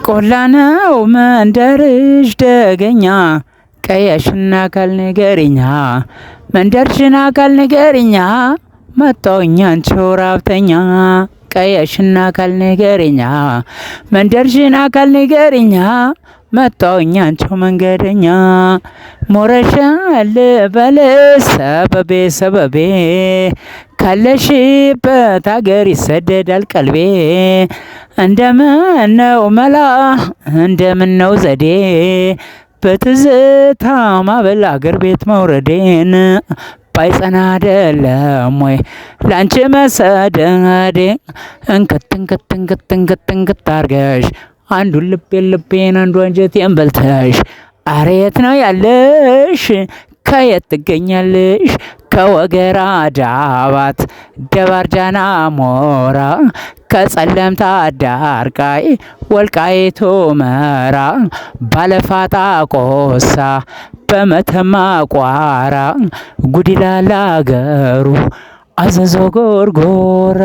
ቆላ ነው መንደርሽ ደገኛ ቀየሽና አካል ንገሪኛ መንደርሽን አካል ንገሪኛ መጣሁኝ አንቺው ራብተኛ ቀየሽና አካል ንገሪኛ መንደርሽን አካል ንገሪኛ መጣሁኝ አንቺው መንገደኛ ሞረሻ ልበልሽ ሰበቤ ሰበቤ ካለሽበት አገር ይሰደዳል ቀልቤ እንደምነው መላ እንደምነው ዘዴ በትዝታ ማዕበል አገር ቤት መውረዴን ባይጸና አይደለም ወይ ላንቺ መሰደዴ እንክት እንክት እንክት እንክት እንክት አርገሽ አንዱን ልቤን አንዱ አንጀቴን በልተሽ አረ የት ነው ያለሽ ከየት ትገኛለሽ ከወገራ ዳባት ደባርጃና ሞራ ከጸለምታ ዳርቃይ ወልቃይቱ መራ ባለፋጣ ቆሳ በመተማ ቋራ ጉዲላላ አገሩ አዘዞ ጎርጎራ